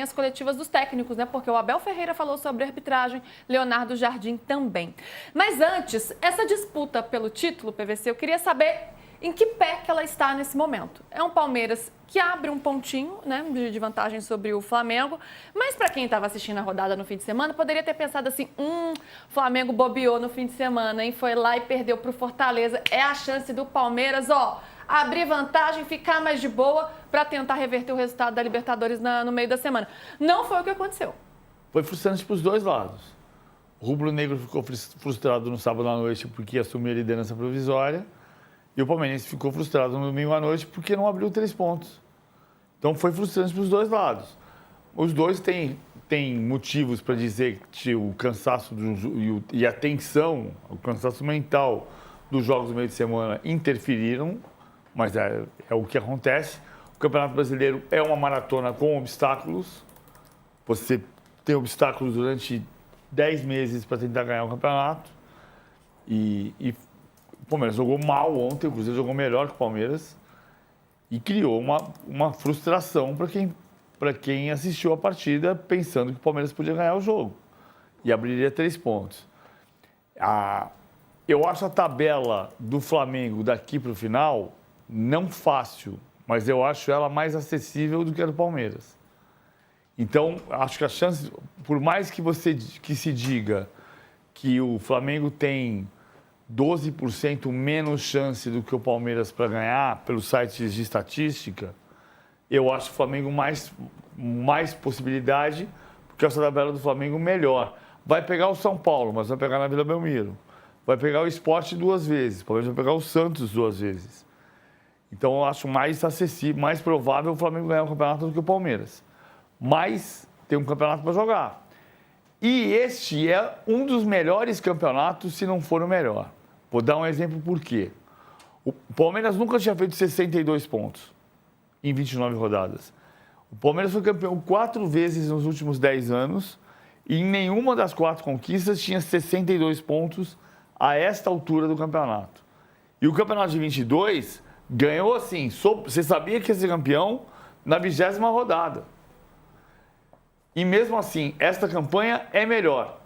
as coletivas dos técnicos, né? Porque o Abel Ferreira falou sobre arbitragem, Leonardo Jardim também. Mas antes, essa disputa pelo título, PVC, eu queria saber em que pé que ela está nesse momento. É um Palmeiras que abre um pontinho, né, de vantagem sobre o Flamengo, mas para quem estava assistindo a rodada no fim de semana, poderia ter pensado assim, Flamengo bobeou no fim de semana, hein? Foi lá e perdeu para o Fortaleza. É a chance do Palmeiras, abrir vantagem, ficar mais de boa para tentar reverter o resultado da Libertadores no meio da semana. Não foi o que aconteceu. Foi frustrante para os dois lados. O rubro-negro ficou frustrado no sábado à noite porque assumiu a liderança provisória e o palmeirense ficou frustrado no domingo à noite porque não abriu 3 pontos. Então foi frustrante para os dois lados. Os dois têm motivos para dizer que o cansaço e a tensão, o cansaço mental dos jogos do meio de semana interferiram, mas é o que acontece. O Campeonato Brasileiro é uma maratona com obstáculos. Você tem obstáculos durante 10 meses para tentar ganhar o campeonato. E o Palmeiras jogou mal ontem, o Cruzeiro jogou melhor que o Palmeiras. E criou uma frustração para quem assistiu a partida pensando que o Palmeiras podia ganhar o jogo. E abriria 3 pontos. Eu acho a tabela do Flamengo daqui para o final não fácil, mas eu acho ela mais acessível do que a do Palmeiras. Então, acho que a chance, por mais que se diga que o Flamengo tem 12% menos chance do que o Palmeiras para ganhar, pelos sites de estatística, eu acho o Flamengo mais possibilidade, porque essa tabela do Flamengo melhor. Vai pegar o São Paulo, mas vai pegar na Vila Belmiro. Vai pegar o Sport 2 vezes, o Palmeiras vai pegar o Santos 2 vezes. Então, eu acho mais acessível, mais provável o Flamengo ganhar o campeonato do que o Palmeiras. Mas tem um campeonato para jogar. E este é um dos melhores campeonatos, se não for o melhor. Vou dar um exemplo por quê. O Palmeiras nunca tinha feito 62 pontos em 29 rodadas. O Palmeiras foi campeão 4 vezes nos últimos 10 anos e em nenhuma das 4 conquistas tinha 62 pontos a esta altura do campeonato. E o campeonato de 22 ganhou assim, você sabia que ia ser campeão na 20ª rodada. E mesmo assim, esta campanha é melhor.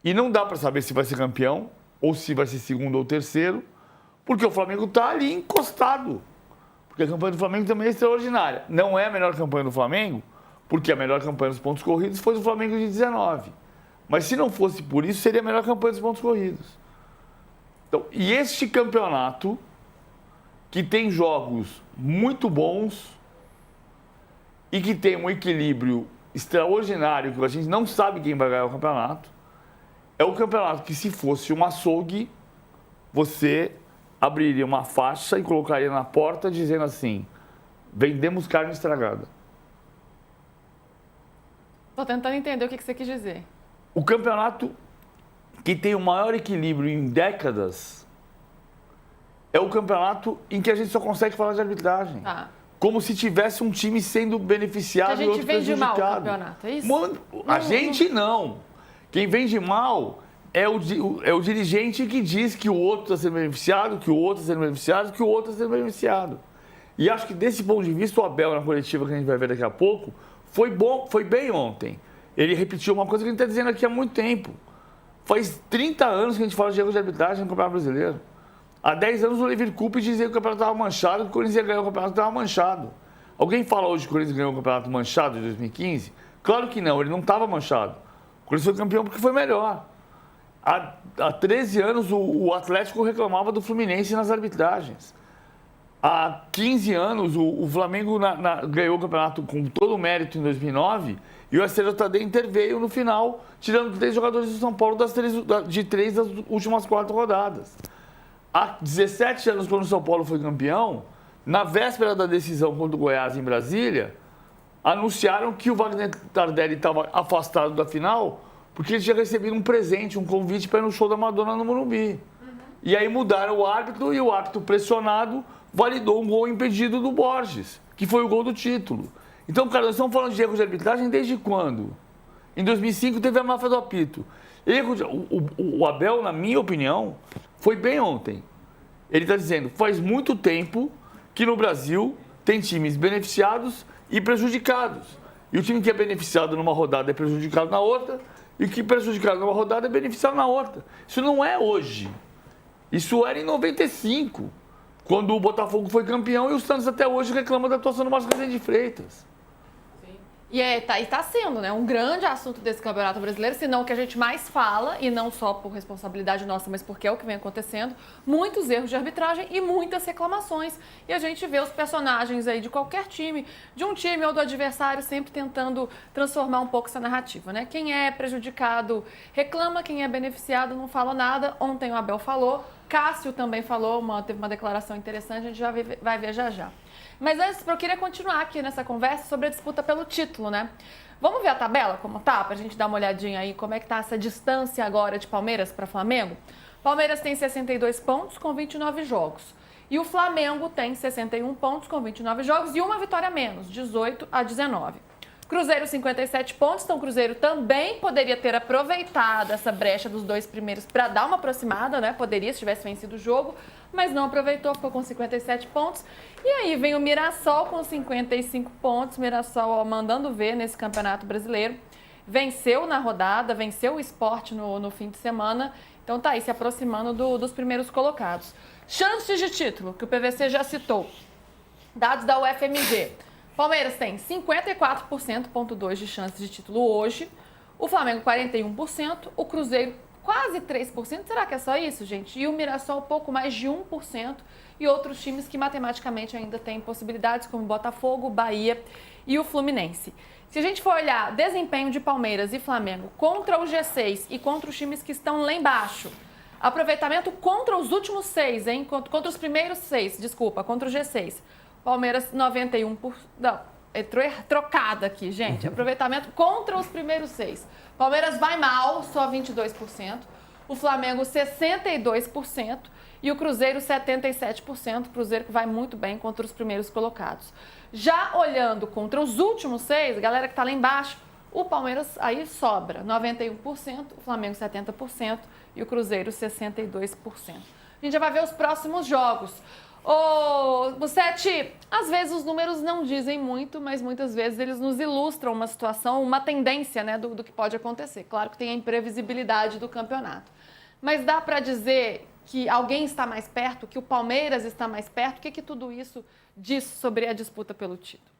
E não dá para saber se vai ser campeão, ou se vai ser segundo ou terceiro, porque o Flamengo está ali encostado. Porque a campanha do Flamengo também é extraordinária. Não é a melhor campanha do Flamengo, porque a melhor campanha dos pontos corridos foi do Flamengo de 19. Mas se não fosse por isso, seria a melhor campanha dos pontos corridos. Então, e este campeonato, que tem jogos muito bons e que tem um equilíbrio extraordinário, que a gente não sabe quem vai ganhar o campeonato, é o campeonato que, se fosse um açougue, você abriria uma faixa e colocaria na porta dizendo assim, vendemos carne estragada. Estou tentando entender o que você quis dizer. O campeonato que tem o maior equilíbrio em décadas é o campeonato em que a gente só consegue falar de arbitragem. Como se tivesse um time sendo beneficiado e outro prejudicado. A gente vende mal o campeonato, é isso? A gente não. Quem vende mal é o dirigente que diz que o outro está sendo beneficiado, que o outro está sendo beneficiado, que o outro está sendo beneficiado. E acho que desse ponto de vista, o Abel, na coletiva que a gente vai ver daqui a pouco, foi bem ontem. Ele repetiu uma coisa que a gente está dizendo aqui há muito tempo. Faz 30 anos que a gente fala de erros de arbitragem no Campeonato Brasileiro. Há 10 anos o Levir Coupe dizia que o campeonato estava manchado, que o Corinthians ia ganhar o campeonato estava manchado. Alguém fala hoje que o Corinthians ganhou o campeonato manchado de 2015? Claro que não, ele não estava manchado. O Corinthians foi campeão porque foi melhor. Há 13 anos o Atlético reclamava do Fluminense nas arbitragens. Há 15 anos o Flamengo ganhou o campeonato com todo o mérito em 2009 e o STJD interveio no final, tirando 3 jogadores do São Paulo de 3 das últimas 4 rodadas. Há 17 anos, quando o São Paulo foi campeão, na véspera da decisão contra o Goiás em Brasília, anunciaram que o Wagner Tardelli estava afastado da final porque ele tinha recebido um presente, um convite para ir no show da Madonna no Morumbi. E aí mudaram o árbitro e o árbitro pressionado validou um gol impedido do Borges, que foi o gol do título. Então, cara, nós estamos falando de erros de arbitragem desde quando? Em 2005 teve a máfia do apito. O Abel, na minha opinião, foi bem ontem. Ele está dizendo, faz muito tempo que no Brasil tem times beneficiados e prejudicados. E o time que é beneficiado numa rodada é prejudicado na outra, e o que é prejudicado numa rodada é beneficiado na outra. Isso não é hoje. Isso era em 95, quando o Botafogo foi campeão e o Santos até hoje reclama da atuação do Márcio Rezende de Freitas. E tá sendo, né, um grande assunto desse Campeonato Brasileiro, se não o que a gente mais fala, e não só por responsabilidade nossa, mas porque é o que vem acontecendo, muitos erros de arbitragem e muitas reclamações. E a gente vê os personagens aí de qualquer time, de um time ou do adversário, sempre tentando transformar um pouco essa narrativa, né? Quem é prejudicado reclama, quem é beneficiado não fala nada. Ontem o Abel falou, Cássio também falou, teve uma declaração interessante, a gente já vai ver já já. Mas antes, eu queria continuar aqui nessa conversa sobre a disputa pelo título, né? Vamos ver a tabela como tá, pra gente dar uma olhadinha aí como é que tá essa distância agora de Palmeiras para Flamengo. Palmeiras tem 62 pontos com 29 jogos. E o Flamengo tem 61 pontos com 29 jogos e uma vitória a menos, 18 a 19. Cruzeiro 57 pontos, então o Cruzeiro também poderia ter aproveitado essa brecha dos dois primeiros para dar uma aproximada, né? Poderia, se tivesse vencido o jogo, mas não aproveitou, ficou com 57 pontos. E aí vem o Mirassol com 55 pontos, Mirassol ó, mandando ver nesse Campeonato Brasileiro. Venceu na rodada, venceu o Sport no fim de semana, então tá aí se aproximando dos primeiros colocados. Chances de título, que o PVC já citou, dados da UFMG. Palmeiras tem 54,2% de chances de título hoje, o Flamengo 41%, o Cruzeiro quase 3%, será que é só isso, gente? E o Mirassol pouco mais de 1%, e outros times que matematicamente ainda têm possibilidades, como Botafogo, Bahia e o Fluminense. Se a gente for olhar desempenho de Palmeiras e Flamengo contra o G6 e contra os times que estão lá embaixo, aproveitamento contra os últimos 6, hein? Contra os primeiros 6, desculpa, contra o G6. Palmeiras 91%. Não, trocada aqui, gente. Aproveitamento contra os primeiros 6. Palmeiras vai mal, só 22%. O Flamengo 62% e o Cruzeiro 77%. O Cruzeiro que vai muito bem contra os primeiros colocados. Já olhando contra os últimos 6, galera que tá lá embaixo, o Palmeiras aí sobra 91%, o Flamengo 70% e o Cruzeiro 62%. A gente já vai ver os próximos jogos. Ô, Musetti, às vezes os números não dizem muito, mas muitas vezes eles nos ilustram uma situação, uma tendência, né, do que pode acontecer. Claro que tem a imprevisibilidade do campeonato. Mas dá para dizer que alguém está mais perto, que o Palmeiras está mais perto? O que tudo isso diz sobre a disputa pelo título?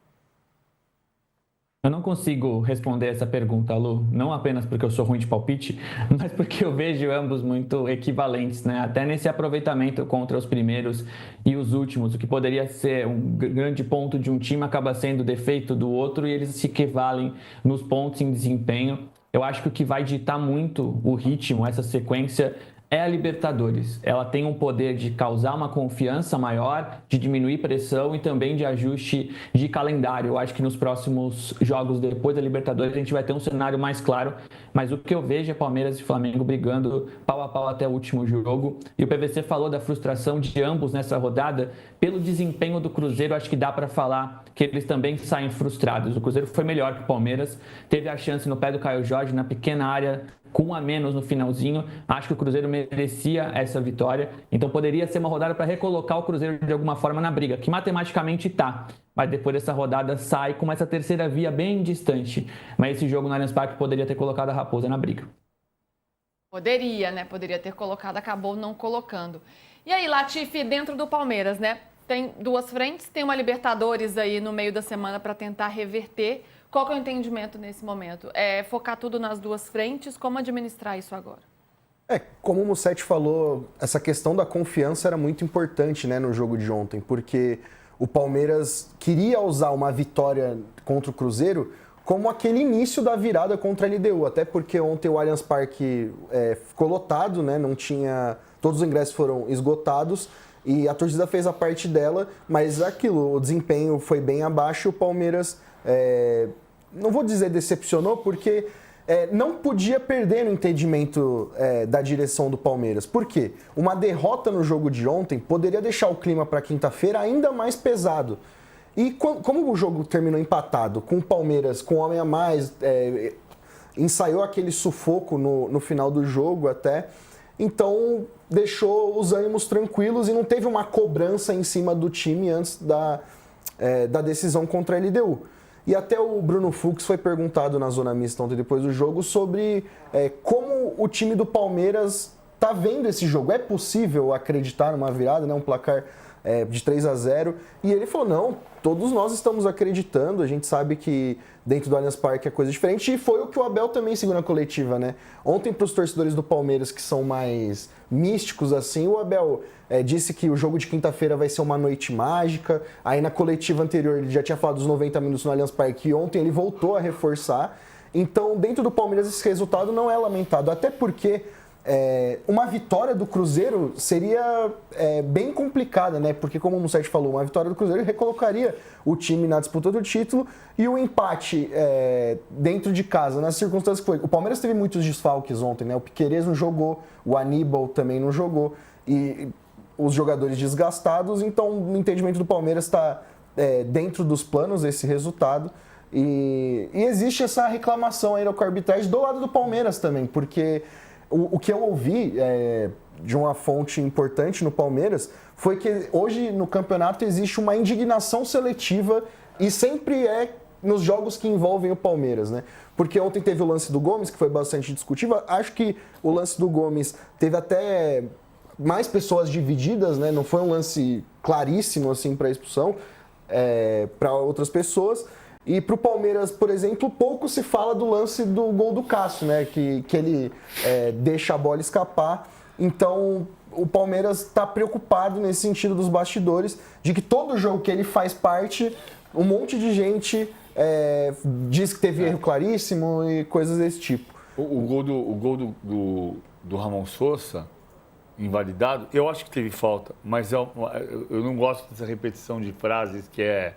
Eu não consigo responder essa pergunta, Lu, não apenas porque eu sou ruim de palpite, mas porque eu vejo ambos muito equivalentes, né? Até nesse aproveitamento contra os primeiros e os últimos, o que poderia ser um grande ponto de um time acaba sendo defeito do outro e eles se equivalem nos pontos em desempenho. Eu acho que o que vai ditar muito o ritmo, essa sequência, é a Libertadores. Ela tem um poder de causar uma confiança maior, de diminuir pressão e também de ajuste de calendário. Eu acho que nos próximos jogos depois da Libertadores a gente vai ter um cenário mais claro, mas o que eu vejo é Palmeiras e Flamengo brigando pau a pau até o último jogo. E o PVC falou da frustração de ambos nessa rodada. Pelo desempenho do Cruzeiro, acho que dá para falar que eles também saem frustrados. O Cruzeiro foi melhor que o Palmeiras, teve a chance no pé do Caio Jorge, na pequena área, com um a menos no finalzinho. Acho que o Cruzeiro merecia essa vitória, então poderia ser uma rodada para recolocar o Cruzeiro de alguma forma na briga, que matematicamente está, mas depois dessa rodada sai com essa terceira via bem distante, mas esse jogo no Allianz Parque poderia ter colocado a Raposa na briga. Poderia, né? Poderia ter colocado, acabou não colocando. E aí, Latifi, dentro do Palmeiras, né? Tem duas frentes, tem uma Libertadores aí no meio da semana para tentar reverter. Qual que é o entendimento nesse momento? É focar tudo nas duas frentes? Como administrar isso agora? Como o Musetti falou, essa questão da confiança era muito importante, né, no jogo de ontem, porque o Palmeiras queria usar uma vitória contra o Cruzeiro como aquele início da virada contra a LDU, até porque ontem o Allianz Parque ficou lotado, né, não tinha, todos os ingressos foram esgotados e a torcida fez a parte dela, mas aquilo, o desempenho foi bem abaixo e o Palmeiras, não vou dizer decepcionou, porque não podia perder no entendimento da direção do Palmeiras. Por quê? Uma derrota no jogo de ontem poderia deixar o clima para quinta-feira ainda mais pesado. E como o jogo terminou empatado, com o Palmeiras com um homem a mais, ensaiou aquele sufoco no final do jogo até, então deixou os ânimos tranquilos e não teve uma cobrança em cima do time antes da decisão contra a LDU. E até o Bruno Fux foi perguntado na Zona Mista ontem depois do jogo sobre como o time do Palmeiras está vendo esse jogo. É possível acreditar numa virada, né? Um placar de 3-0? E ele falou, não, todos nós estamos acreditando, a gente sabe que dentro do Allianz Parque é coisa diferente, e foi o que o Abel também seguiu na coletiva, né? Ontem, para os torcedores do Palmeiras que são mais místicos, assim, o Abel disse que o jogo de quinta-feira vai ser uma noite mágica. Aí na coletiva anterior ele já tinha falado dos 90 minutos no Allianz Parque, e ontem ele voltou a reforçar. Então, dentro do Palmeiras, esse resultado não é lamentado, até porque uma vitória do Cruzeiro seria bem complicada, né? Porque, como o Musetti falou, uma vitória do Cruzeiro recolocaria o time na disputa do título, e o empate dentro de casa, nas circunstâncias que foi. O Palmeiras teve muitos desfalques ontem, né? O Piquerez não jogou, o Aníbal também não jogou, e os jogadores desgastados, então no entendimento do Palmeiras está dentro dos planos esse resultado. E existe essa reclamação aí com a arbitragem do lado do Palmeiras também, porque o que eu ouvi de uma fonte importante no Palmeiras foi que hoje no campeonato existe uma indignação seletiva, e sempre nos jogos que envolvem o Palmeiras, né? Porque ontem teve o lance do Gomes, que foi bastante discutível. Acho que o lance do Gomes teve até mais pessoas divididas, né? Não foi um lance claríssimo assim para expulsão para outras pessoas. E para o Palmeiras, por exemplo, pouco se fala do lance do gol do Cássio, né? Que ele deixa a bola escapar. Então, o Palmeiras está preocupado nesse sentido dos bastidores, de que todo jogo que ele faz parte, um monte de gente diz que teve erro claríssimo e coisas desse tipo. O gol do Ramon Sosa, invalidado, eu acho que teve falta, mas eu não gosto dessa repetição de frases que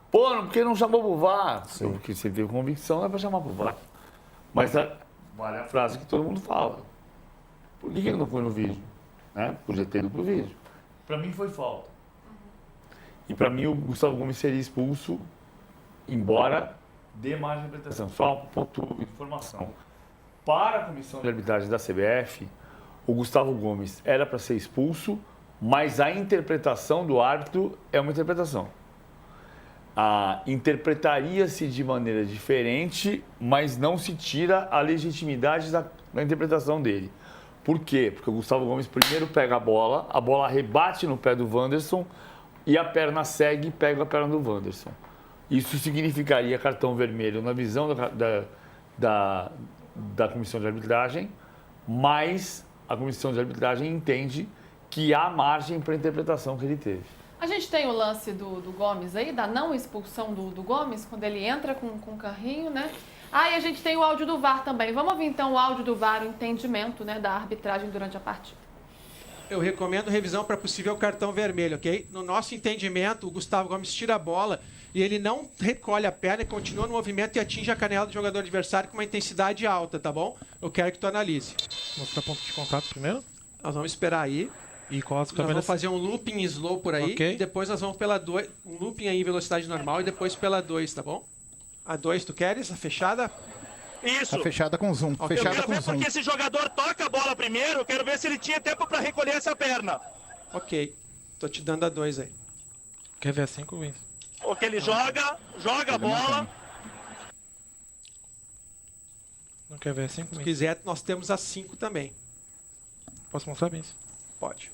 pô, porque não chamou pro VAR? Porque você teve convicção, não é pra chamar pro VAR. Mas vale a frase que todo mundo fala. Por que ele não foi no vídeo? Né? Podia ter ido pro vídeo. Pra mim foi falta. E pra mim o Gustavo Gomes seria expulso, embora dê mais interpretação. Só um ponto de informação. Para a comissão de arbitragem da CBF, o Gustavo Gomes era para ser expulso, mas a interpretação do árbitro é uma interpretação. Interpretaria-se de maneira diferente, mas não se tira a legitimidade da interpretação dele. Por quê? Porque o Gustavo Gomes primeiro pega a bola rebate no pé do Wanderson e a perna segue e pega a perna do Wanderson. Isso significaria cartão vermelho na visão da comissão de arbitragem, mas a comissão de arbitragem entende que há margem para a interpretação que ele teve. A gente tem o lance do Gomes aí, da não expulsão do Gomes, quando ele entra com o carrinho, né? E a gente tem o áudio do VAR também. Vamos ouvir então o áudio do VAR, o entendimento, né, da arbitragem durante a partida. Eu recomendo revisão para possível cartão vermelho, ok? No nosso entendimento, o Gustavo Gomes tira a bola e ele não recolhe a perna e continua no movimento e atinge a canela do jogador adversário com uma intensidade alta, tá bom? Eu quero que tu analise. Mostrar ponto de contato primeiro? Nós vamos esperar aí. E qual as Nós câmeras? vamos fazer um looping slow por aí. Ok. E depois nós vamos pela 2. Um looping aí em velocidade normal e depois pela 2, tá bom? A 2 tu queres? A fechada? Isso. Tá fechada com zoom. Ok. Eu Fechada quero com ver zoom. porque esse jogador toca a bola primeiro, eu quero ver se ele tinha tempo para recolher essa perna. Ok. Tô te dando a 2 aí. Quer ver a 5, Wins? Porque ele joga a bola. Não quer ver a 5, Se Wins? quiser, nós temos a 5 também. Posso mostrar, Wins? Pode.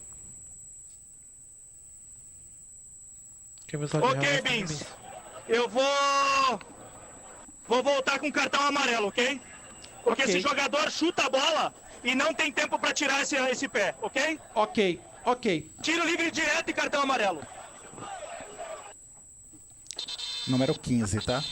Quer ver os lados de Ok, real, Bins. Eu vou voltar com cartão amarelo, ok? Porque Ok. esse jogador chuta a bola e não tem tempo para tirar esse pé, ok? Ok. Tiro livre direto e cartão amarelo. Número 15, tá?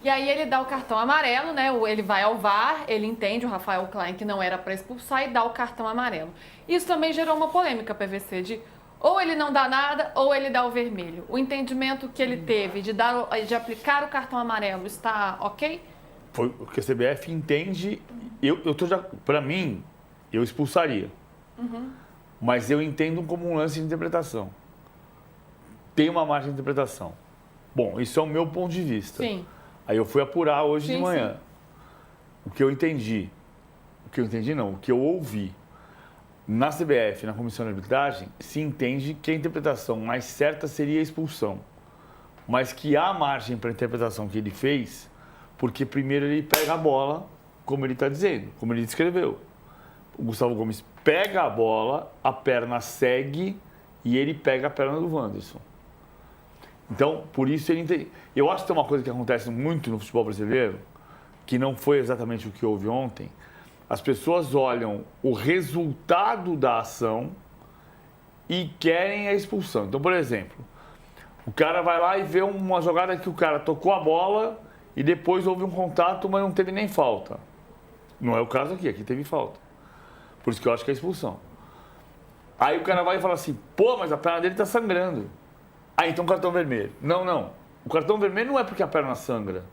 E aí ele dá o cartão amarelo, né? Ele vai ao VAR, ele entende, o Rafael Klein, que não era para expulsar, e dá o cartão amarelo. Isso também gerou uma polêmica, PVC, de ou ele não dá nada, ou ele dá o vermelho. O entendimento que ele teve de aplicar o cartão amarelo está ok? Foi o que a CBF entende. Para mim, eu expulsaria. Mas eu entendo como um lance de interpretação. Tem uma margem de interpretação. Bom, isso é o meu ponto de vista. Sim. Aí eu fui apurar hoje de Sim, manhã. O que eu entendi. O que eu entendi não, o que eu ouvi. na CBF, na comissão de arbitragem, se entende que a interpretação mais certa seria a expulsão. Mas que há margem para a interpretação que ele fez, porque primeiro ele pega a bola, como ele está dizendo, como ele descreveu. O Gustavo Gomes pega a bola, a perna segue e ele pega a perna do Wanderson. Então, por isso ele entende. Eu acho que tem uma coisa que acontece muito no futebol brasileiro, que não foi exatamente o que houve ontem. As pessoas olham o resultado da ação e querem a expulsão. Então, por exemplo, o cara vai lá e vê uma jogada que o cara tocou a bola e depois houve um contato, mas não teve nem falta. Não é o caso aqui teve falta. Por isso que eu acho que é expulsão. Aí o cara vai e fala assim, pô, mas a perna dele tá sangrando. Ah, então cartão vermelho. Não. O cartão vermelho não é porque a perna sangra.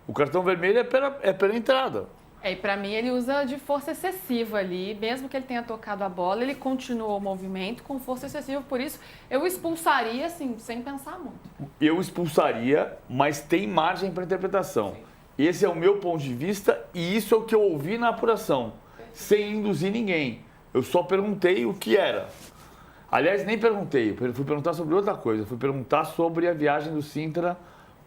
O cartão vermelho é pela entrada. E para mim ele usa de força excessiva ali, mesmo que ele tenha tocado a bola, ele continuou o movimento com força excessiva, por isso eu expulsaria assim, sem pensar muito. Eu expulsaria, mas tem margem para interpretação. Sim. Esse é o meu ponto de vista e isso é o que eu ouvi na apuração, sem induzir ninguém. Eu só perguntei o que era. Aliás, nem perguntei, eu fui perguntar sobre outra coisa, eu fui perguntar sobre a viagem do Sintra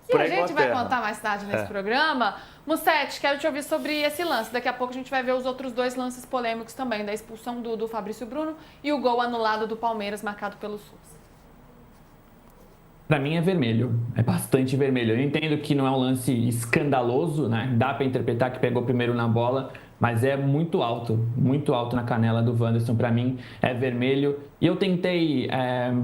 para a Inglaterra. A gente vai contar mais tarde nesse programa. Mussete, quero te ouvir sobre esse lance. Daqui a pouco a gente vai ver os outros dois lances polêmicos também, da expulsão do Fabrício Bruno e o gol anulado do Palmeiras, marcado pelo Sousa. Para mim é vermelho, é bastante vermelho. Eu entendo que não é um lance escandaloso, né? Dá para interpretar que pegou primeiro na bola, mas é muito alto na canela do Wanderson. Para mim é vermelho. E eu tentei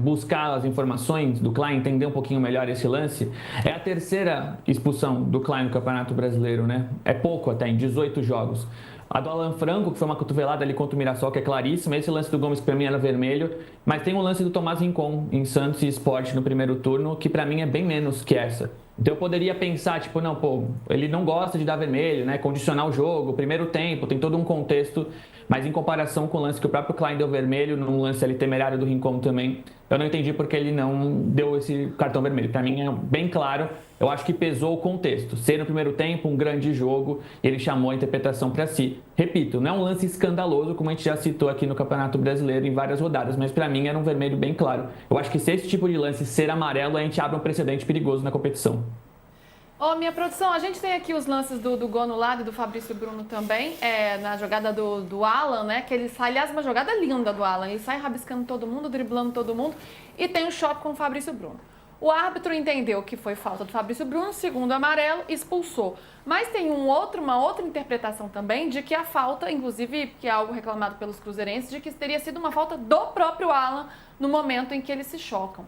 buscar as informações do Klein, entender um pouquinho melhor esse lance. É a terceira expulsão do Klein no Campeonato Brasileiro, né? É pouco até, em 18 jogos. A do Alan Franco, que foi uma cotovelada ali contra o Mirassol, que é claríssima. Esse lance do Gomes, para mim, era vermelho. Mas tem o lance do Tomás Rincon, em Santos e Sport, no primeiro turno, que para mim é bem menos que essa. Então eu poderia pensar, tipo, não, pô, ele não gosta de dar vermelho, né? Condicionar o jogo, primeiro tempo, tem todo um contexto. Mas em comparação com o lance que o próprio Klein deu vermelho, num lance ali temerário do Rincon também, eu não entendi porque ele não deu esse cartão vermelho. Para mim é bem claro, eu acho que pesou o contexto. Ser no primeiro tempo, um grande jogo, ele chamou a interpretação para si. Repito, não é um lance escandaloso, como a gente já citou aqui no Campeonato Brasileiro em várias rodadas, mas para mim era um vermelho bem claro. Eu acho que se esse tipo de lance ser amarelo, a gente abre um precedente perigoso na competição. Minha produção, a gente tem aqui os lances do gol anulado e do Fabrício Bruno também, na jogada do Alan, né? Que ele sai, aliás, uma jogada linda do Alan, ele sai rabiscando todo mundo, driblando todo mundo e tem um choque com o Fabrício Bruno. O árbitro entendeu que foi falta do Fabrício Bruno, segundo amarelo, expulsou. Mas tem uma outra interpretação também de que a falta, inclusive, que é algo reclamado pelos cruzeirenses, de que teria sido uma falta do próprio Alan no momento em que eles se chocam.